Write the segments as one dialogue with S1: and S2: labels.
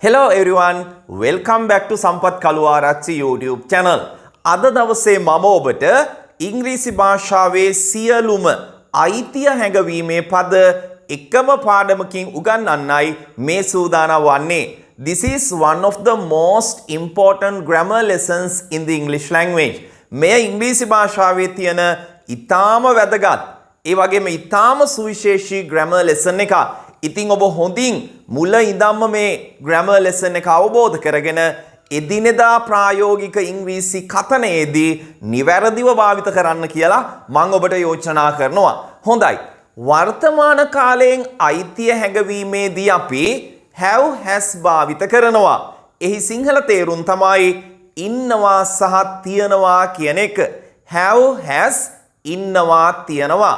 S1: Hello everyone, welcome back to Sampath Kaluarachchi YouTube channel. අද දවසේ මම ඔබට ඉංග්‍රීසි භාෂාවේ සියලුම අයිතිය හැඟවීමේ පද එකම පාඩමකින් උගන්වන්නයි මේ සූදානම් වන්නේ. This is one of the most important grammar lessons in the English language. මේ ඉංග්‍රීසි භාෂාවේ තියෙන ඊටාම වැදගත් ඒ වගේම ඊටාම සුවිශේෂී grammar lesson එකක්. ඉතින් ඔබ හොඳින් මුල ඉඳන්ම මේ grammar lesson එක අවබෝධ කරගෙන එදිනෙදා ප්‍රායෝගික ඉංග්‍රීසි කතනයේදී නිවැරදිව භාවිත කරන්න කියලා මම ඔබට යෝජනා කරනවා. හොඳයි. වර්තමාන කාලයෙන් අයිතිය හැඟවීමේදී අපි have has භාවිත කරනවා. එහි සිංහල තේරුම් තමයි ඉන්නවා සහ තියනවා කියන එක. have has ඉන්නවා තියනවා.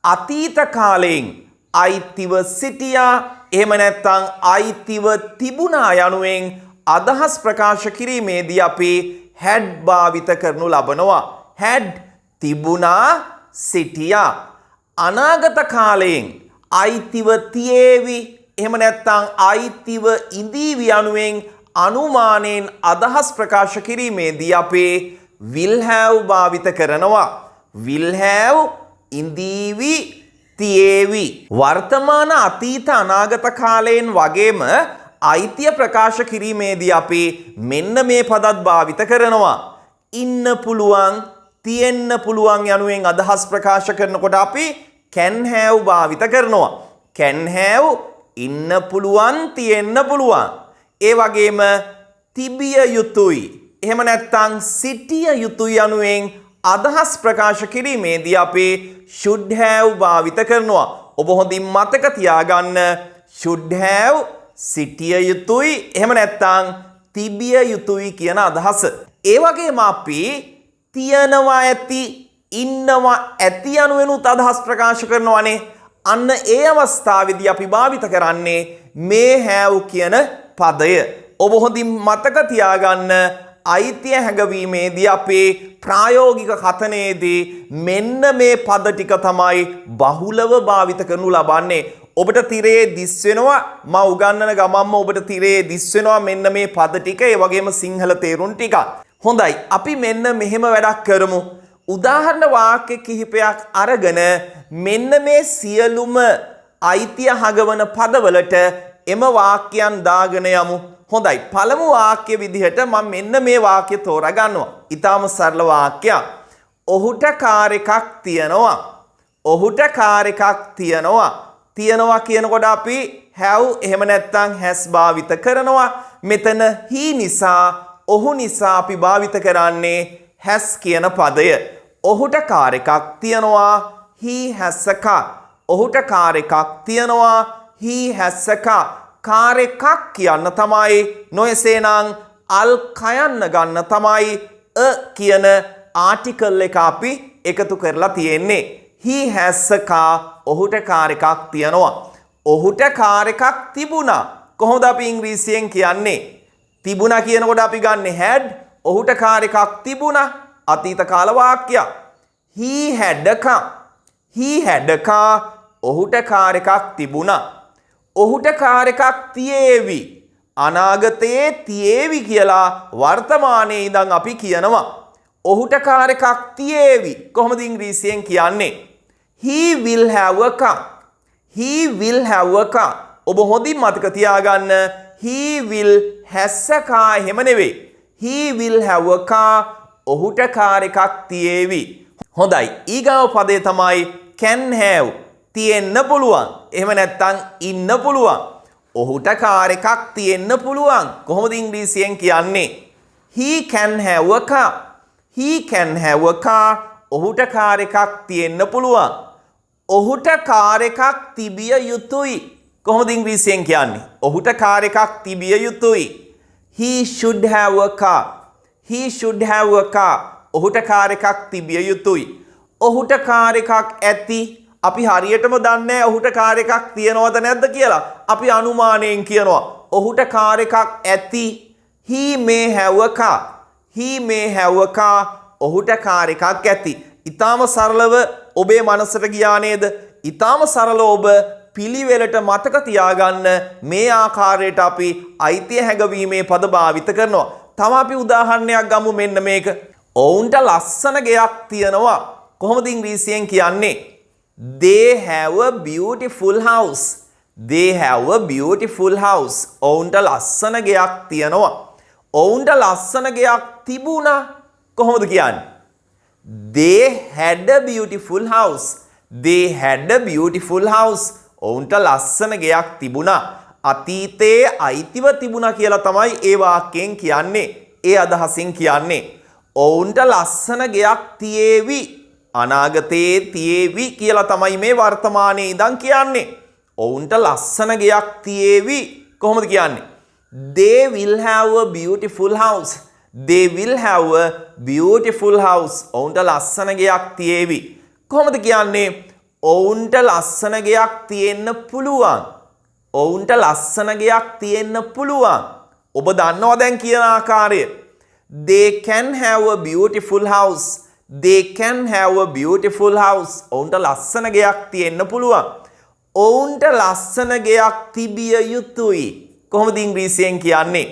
S1: අතීත කාලයෙන් අයිතිව සිටියා එහෙම නැත්නම් අයිතිව තිබුණා යනුවෙන් අදහස් ප්‍රකාශ කිරීමේදී අපි had භාවිත කරනු ලබනවා. had තිබුණා සිටියා. අනාගත කාලයෙන් අයිතිව තියේවි එහෙම නැත්නම් අයිතිව ඉඳීවි යනුවෙන් අනුමානයෙන් අදහස් ප්‍රකාශ කිරීමේදී අපි will have භාවිත කරනවා. will have ඉඳීවි තියේවි. වර්තමාන අතීත අනාගත කාලයෙන් වගේම අයිතිය ප්‍රකාශ කිරීමේදී අපි මෙන්න මේ පදත් භාවිත කරනවා. ඉන්න පුළුවන්, තියෙන්න පුළුවන් යනුවෙන් අදහස් ප්‍රකාශ කරනකොට අපි can have භාවිත කරනවා. can have ඉන්න පුළුවන්, තියෙන්න පුළුවන්. ඒ වගේම තිබිය යුතුයි. එහෙම නැත්නම් සිටිය යුතුයි යනුවෙන් අදහස් ප්‍රකාශ කිරීමේදී අපි should have භාවිත කරනවා. ඔබ හොඳින් මතක තියාගන්න should have සිටිය යුතුයි එහෙම නැත්නම් තිබිය යුතුයි කියන අදහස. ඒ වගේම අපි තියනවා ඇති, ඉන්නවා ඇති යනුවෙනුත් අදහස් ප්‍රකාශ කරනවානේ. අන්න ඒ අවස්ථාවේදී අපි භාවිත කරන්නේ මේ have කියන පදය. ඔබ හොඳින් මතක තියාගන්න අයිතිය හැඟවීමේදී අපේ ප්‍රායෝගික කතනයේදී මෙන්න මේ පද ටික තමයි බහුලව භාවිත කරනු ලබන්නේ. ඔබට තිරේ දිස් වෙනවා මම උගන්වන ගමන්ම ඔබට තිරේ දිස් වෙනවා මෙන්න මේ පද ටික ඒ වගේම සිංහල තේරුම් ටික. හොඳයි අපි මෙන්න මෙහෙම වැඩක් කරමු. උදාහරණ වාක්‍ය කිහිපයක් අරගෙන මෙන්න මේ සියලුම අයිතිය හඟවන පදවලට එම වාක්‍යයන් දාගෙන යමු. හොඳයි පළමු වාක්‍ය විදිහට මම මෙන්න මේ වාක්‍ය තෝරා ගන්නවා. ඊටාම සරල වාක්‍යයක්. ඔහුට කාර් එකක් තියනවා. ඔහුට කාර් එකක් තියනවා. තියනවා කියනකොට අපි have එහෙම නැත්නම් has භාවිත කරනවා. මෙතන he නිසා ඔහු නිසා අපි භාවිත කරන්නේ has කියන පදය. ඔහුට කාර් එකක් තියනවා. he has a car. ඔහුට කාර් එකක් තියනවා. he has a car. Car එකක් කියන්න තමයි නොයසේනම් අල් කයන්න ගන්න තමයි කියන ආටිකල් එක අපි එකතු කරලා තියෙන්නේ. he has a car. ඔහුට කාර් එකක් තියනවා. ඔහුට කාර් එකක් තිබුණා. කොහොමද අපි ඉංග්‍රීසියෙන් කියන්නේ? තිබුණා කියනකොට අපි ගන්නේ had. ඔහුට කාර් එකක් තිබුණා. අතීත කාල වාක්‍යයක්. he had a car. he had a car. ඔහුට කාර් එකක් තිබුණා. ඔහුට කාර් එකක් තියේවි. අනාගතයේ තියේවි කියලා වර්තමානයේ ඉඳන් අපි කියනවා. ඔහුට කාර් එකක් තියේවි. කොහොමද ඉංග්‍රීසියෙන් කියන්නේ? He will have a car. He will have a car. ඔබ හොඳින් මතක තියාගන්න he will has a car එහෙම නෙවෙයි. He will have a car. ඔහුට කාර් එකක් තියේවි. හොඳයි. ඊගාව පදේ තමයි can have. තියෙන්න පුළුවන්. එහෙම නැත්නම් ඉන්න පුළුවන්. ඔහුට කාර් එකක් තියෙන්න පුළුවන්. කොහොමද ඉංග්‍රීසියෙන් කියන්නේ? He can have a car. He can have a car. ඔහුට කාර් එකක් තියෙන්න පුළුවන්. ඔහුට කාර් එකක් තිබිය යුතුයි. කොහොමද ඉංග්‍රීසියෙන් කියන්නේ? ඔහුට කාර් එකක් තිබිය යුතුයි. He should have a car. He should have a car. ඔහුට කාර් එකක් තිබිය යුතුයි. ඔහුට කාර් එකක් ඇති. අපි හරියටම දන්නේ නැහැ ඔහුට කාර් එකක් තියනවද නැද්ද කියලා. අපි අනුමානයෙන් කියනවා. ඔහුට කාර් එකක් ඇති. He may have a car. He may have a car. ඔහුට කාර් එකක් ඇති. ඊටාම සරලව ඔබේ මනසට ගියා නේද? ඊටාම සරලව ඔබ පිළිවෙලට මතක තියාගන්න මේ ආකාරයට අපි අයිතිය හැඟවීමේ පද භාවිත කරනවා. තව අපි උදාහරණයක් ගමු මෙන්න මේක. ඔවුන්ට ලස්සන ගෙයක් තියෙනවා. කොහොමද ඉංග්‍රීසියෙන් කියන්නේ? They have a beautiful house. They have a beautiful house. ඔවුන්ට ලස්සන ගෙයක් තියෙනවා. ඔවුන්ට ලස්සන ගෙයක් තිබුණා. කොහොමද කියන්නේ? They had a beautiful house. They had a beautiful house. ඔවුන්ට ලස්සන ගෙයක් තිබුණා. අතීතයේ අයිතිව තිබුණා කියලා තමයි ඒ වාක්‍යයෙන් කියන්නේ. ඒ අදහසින් කියන්නේ. ඔවුන්ට ලස්සන ගෙයක් තියේවි. අනාගතයේ තියේවි කියලා තමයි මේ වර්තමානයේ ඉඳන් කියන්නේ. ඔවුන්ට ලස්සන ගෙයක් තියේවි. කොහොමද කියන්නේ? They will have a beautiful house. They will have a beautiful house. ඔවුන්ට ලස්සන ගෙයක් තියේවි. කොහොමද කියන්නේ? ඔවුන්ට ලස්සන ගෙයක් තියෙන්න පුළුවන්. ඔවුන්ට ලස්සන ගෙයක් තියෙන්න පුළුවන්. ඔබ දන්නවා දැන් කියන ආකාරය. They can have a beautiful house. They can have a beautiful house. ඔවුන්ට ලස්සන ගෙයක් තියෙන්න පුළුවන්. ඔවුන්ට ලස්සන ගෙයක් තිබිය යුතුයි. කොහොමද ඉංග්‍රීසියෙන් කියන්නේ?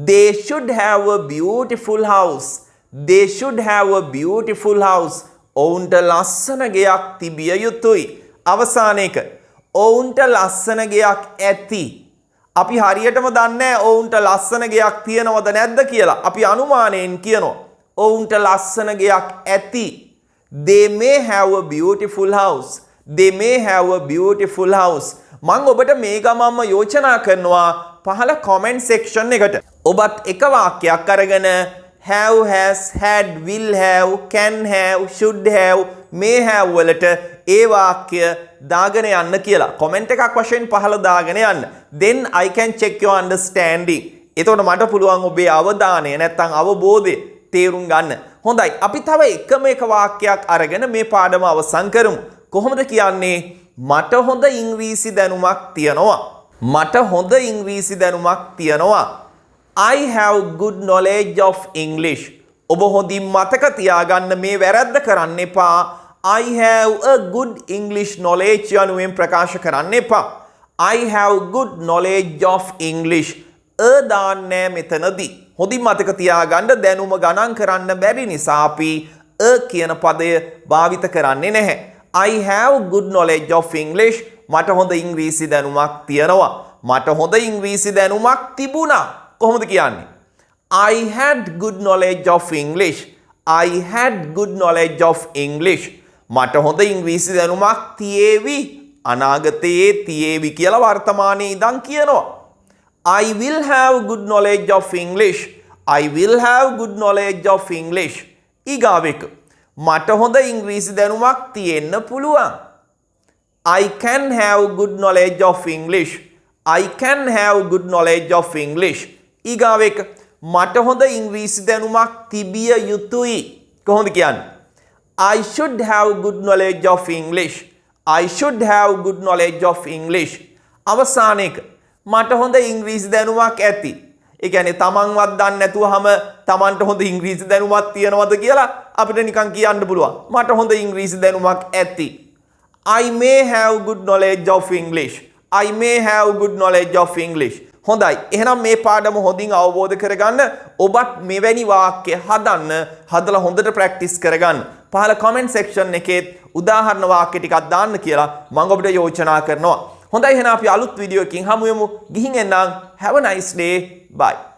S1: They should have a beautiful house. They should have a beautiful house. ඔවුන්ට ලස්සන ගෙයක් තිබිය යුතුයි. අවසාන එක. ඔවුන්ට ලස්සන ගෙයක් ඇති. අපි හරියටම දන්නේ ඔවුන්ට ලස්සන ගෙයක් තියෙනවද නැද්ද කියලා. අපි අනුමානයෙන් කියනවා. ඔවුන්ට ලස්සන ගෙයක් ඇති. They may have a beautiful house. They may have a beautiful house. මම ඔබට මේ ගමම්ම යෝජනා කරනවා පහළ comment section එකට. ඔබත් එක වාක්‍යයක් අරගෙන have, has, had, will have, can have, should have, may have වලට ඒ වාක්‍ය දාගෙන යන්න කියලා. comment එකක් වශයෙන් පහළ දාගෙන යන්න. Then I can check your understanding. එතකොට මට පුළුවන් ඔබේ අවධානය නැත්නම් අවබෝධය තේරුම් ගන්න. හොඳයි. අපි තව එකම එක වාක්‍යයක් අරගෙන මේ පාඩම අවසන් කරමු. කොහොමද කියන්නේ? මට හොඳ ඉංග්‍රීසි දැනුමක් තියෙනවා. මට හොඳ ඉංග්‍රීසි දැනුමක් තියෙනවා. I have good knowledge of English. ඔබ හොඳින් මතක තියාගන්න මේ වැරද්ද කරන්න එපා. I have a good English knowledge යනුවෙන් ප්‍රකාශ කරන්න එපා. I have good knowledge of English. දාන්නේ මෙතනදී. හොඳින් මතක තියාගන්න දැනුම ගණන් කරන්න බැරි නිසා අපි කියන පදය භාවිත කරන්නේ නැහැ. I have good knowledge of English. මට හොඳ ඉංග්‍රීසි දැනුමක් තියෙනවා. මට හොඳ ඉංග්‍රීසි දැනුමක් තිබුණා. කොහොමද කියන්නේ? I had good knowledge of English. I had good knowledge of English. මට හොඳ ඉංග්‍රීසි දැනුමක් තියේවි. අනාගතයේ තියේවි කියලා වර්තමානයේ ඉඳන් කියනවා. I will have good knowledge of English. I will have good knowledge of English. ඊගාව එක. මට හොඳ ඉංග්‍රීසි දැනුමක් තියෙන්න පුළුවන්. I can have good knowledge of English. I can have good knowledge of English. ඊගාව එක. මට හොඳ ඉංග්‍රීසි දැනුමක් තිබිය යුතුයි. කොහොමද කියන්නේ? I should have good knowledge of English. I should have good knowledge of English. අවසාන එක. මට හොඳ ඉංග්‍රීසි දැනුමක් ඇති. ඒ කියන්නේ තමන්වත් දන්නේ නැතුවම තමන්ට හොඳ ඉංග්‍රීසි දැනුමක් තියෙනවද කියලා අපිට නිකන් කියන්න පුළුවන්. මට හොඳ ඉංග්‍රීසි දැනුමක් ඇති. I may have good knowledge of English. I may have good knowledge of English. හොඳයි. එහෙනම් මේ පාඩම හොඳින් අවබෝධ කරගන්න ඔබත් මෙවැනි වාක්‍ය හදලා හොඳට ප්‍රැක්ටිස් කරගන්න. පහළ comment section එකේ උදාහරණ වාක්‍ය ටිකක් දාන්න කියලා මම ඔබට යෝජනා කරනවා. හොඳයි එහෙනම් අපි අලුත් වීඩියෝ එකකින් හමු වෙමු. ගිහින් එන්නම්. Have a nice day. Bye.